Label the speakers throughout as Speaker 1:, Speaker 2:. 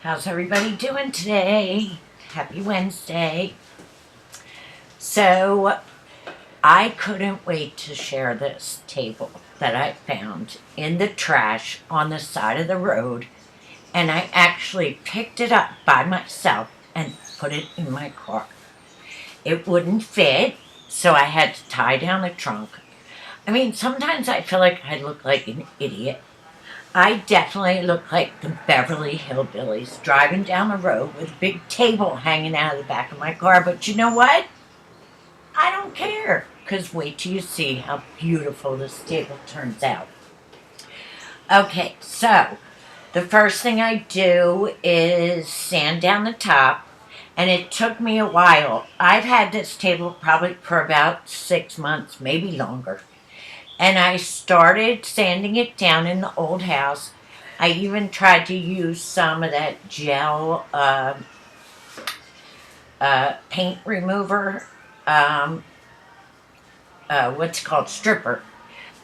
Speaker 1: How's everybody doing today? Happy Wednesday. So, I couldn't wait to share this table that I found in the trash on the side of the road, and I actually picked it up by myself and put it in my car. It wouldn't fit, so I had to tie down the trunk. I mean, sometimes I feel like I look like an idiot. I definitely look like the Beverly Hillbillies driving down the road with a big table hanging out of the back of my car. But you know what? I don't care. Because wait till you see how beautiful this table turns out. Okay, so the first thing I do is sand down the top. And it took me a while. I've had this table probably for about 6 months, maybe longer. And I started sanding it down in the old house. I even tried to use some of that gel paint remover, what's called stripper,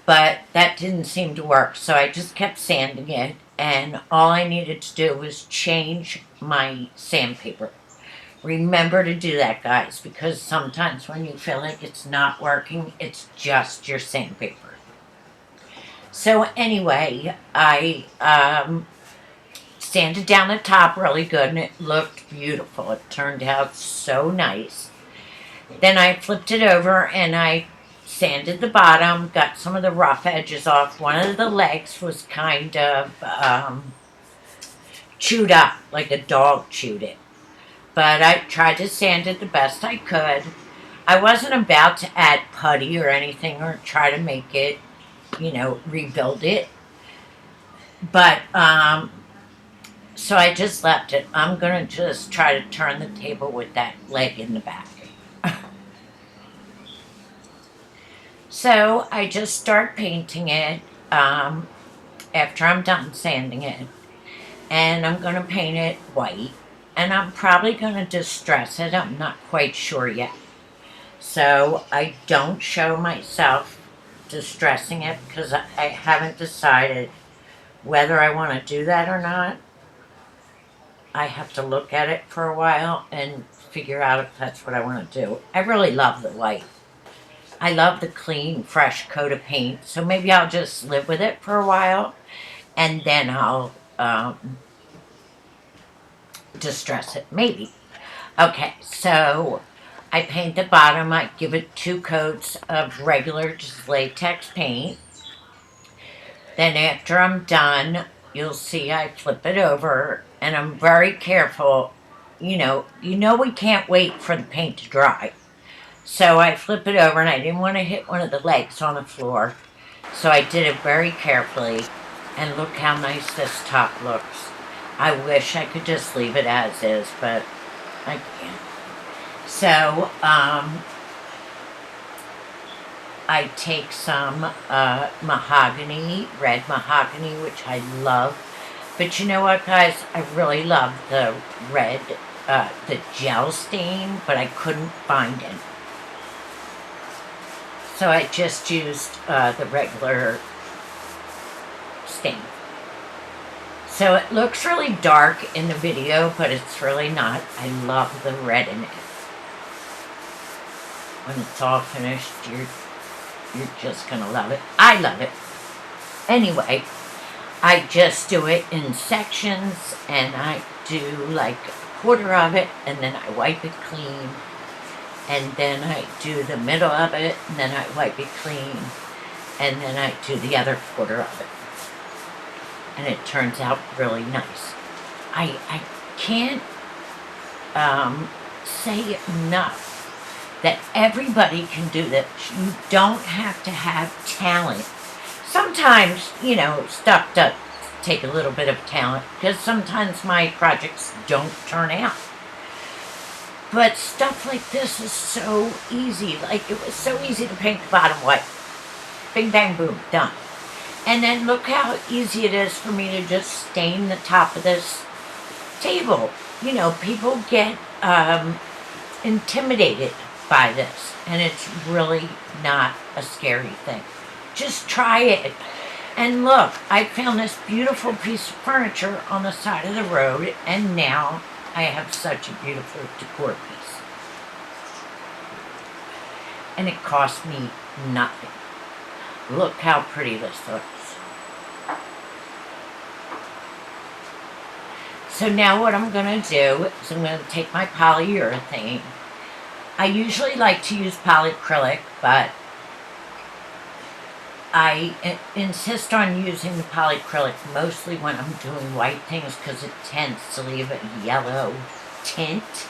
Speaker 1: but that didn't seem to work. So I just kept sanding it, and all I needed to do was change my sandpaper. Remember to do that, guys, because sometimes when you feel like it's not working, it's just your sandpaper. So anyway, I sanded down the top really good, and it looked beautiful. It turned out so nice. Then I flipped it over, and I sanded the bottom, got some of the rough edges off. One of the legs was kind of chewed up, like a dog chewed it. But I tried to sand it the best I could. I wasn't about to add putty or anything or try to make it, rebuild it. But, so I just left it. I'm going to just try to turn the table with that leg in the back. So I just start painting it after I'm done sanding it. And I'm going to paint it white. And I'm probably going to distress it. I'm not quite sure yet. So I don't show myself distressing it because I haven't decided whether I want to do that or not. I have to look at it for a while and figure out if that's what I want to do. I really love the white. I love the clean, fresh coat of paint. So maybe I'll just live with it for a while and then I'll distress it, maybe. Okay, so I paint the bottom. I give it 2 coats of regular just latex paint. Then after I'm done, you'll see I flip it over, and I'm very careful. You know we can't wait for the paint to dry. So I flip it over, and I didn't want to hit one of the legs on the floor. So I did it very carefully, and look how nice this top looks. I wish I could just leave it as is, but I can't. So, I take some mahogany, red mahogany, which I love. But you know what, guys? I really love the red, the gel stain, but I couldn't find it. So I just used the regular stain. So it looks really dark in the video, but it's really not. I love the red in it. When it's all finished, you're just gonna love it. I love it. Anyway, I just do it in sections, and I do like a quarter of it, and then I wipe it clean, and then I do the middle of it, and then I wipe it clean, and then I do the other quarter of it. And it turns out really nice. I can't say enough that everybody can do this. You don't have to have talent. Sometimes, stuff does take a little bit of talent because sometimes my projects don't turn out. But stuff like this is so easy. Like, it was so easy to paint the bottom white. Bing, bang, boom, done. And then look how easy it is for me to just stain the top of this table. People get intimidated by this, and it's really not a scary thing. Just try it. And look, I found this beautiful piece of furniture on the side of the road, and now I have such a beautiful decor piece. And it cost me nothing. Look how pretty this looks. So now what I'm going to do is I'm going to take my polyurethane. I usually like to use polyacrylic, but I insist on using the polyacrylic mostly when I'm doing white things because it tends to leave a yellow tint.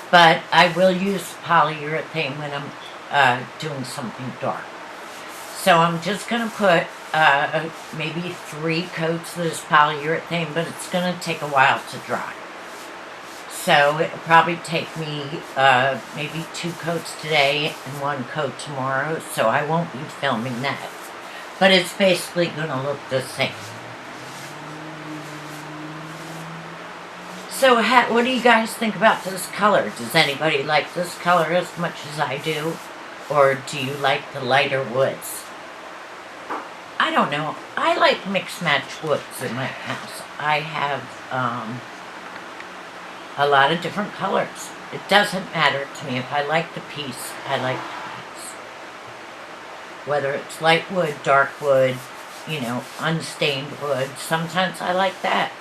Speaker 1: But I will use polyurethane when I'm doing something dark. So I'm just going to put maybe 3 coats of this polyurethane, but it's going to take a while to dry. So it'll probably take me maybe 2 coats today and 1 coat tomorrow, so I won't be filming that. But it's basically going to look the same. So what do you guys think about this color? Does anybody like this color as much as I do? Or do you like the lighter woods? I don't know. I like mixed match woods in my house. I have a lot of different colors. It doesn't matter to me. If I like the piece, I like the piece. Whether it's light wood, dark wood, you know, unstained wood. Sometimes I like that.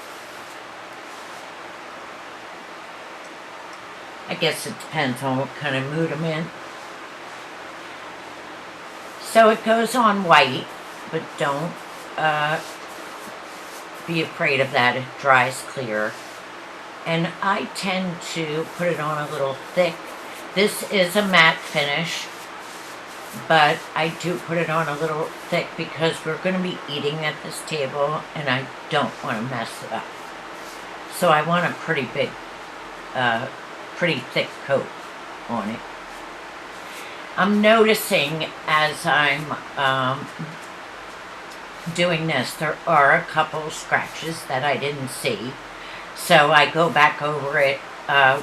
Speaker 1: I guess it depends on what kind of mood I'm in. So it goes on white, but don't be afraid of that. It dries clear. And I tend to put it on a little thick. This is a matte finish, but I do put it on a little thick because we're going to be eating at this table and I don't want to mess it up. So I want a pretty big, pretty thick coat on it. I'm noticing as I'm doing this, there are a couple scratches that I didn't see. So I go back over it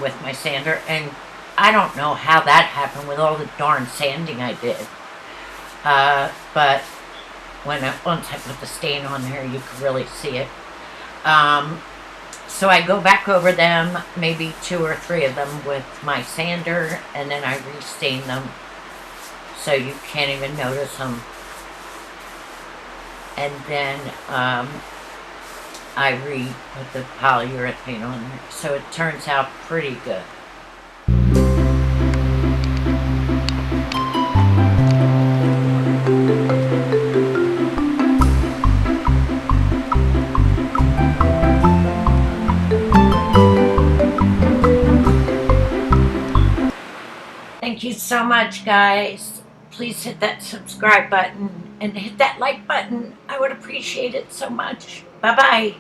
Speaker 1: with my sander, and I don't know how that happened with all the darn sanding I did. But once I put the stain on there, you can really see it. So I go back over them, maybe 2 or 3 of them with my sander, and then I restain them so you can't even notice them. And then I put the polyurethane on there, so it turns out pretty good. Thank you so much, guys. Please hit that subscribe button and hit that like button. I would appreciate it so much. Bye-bye.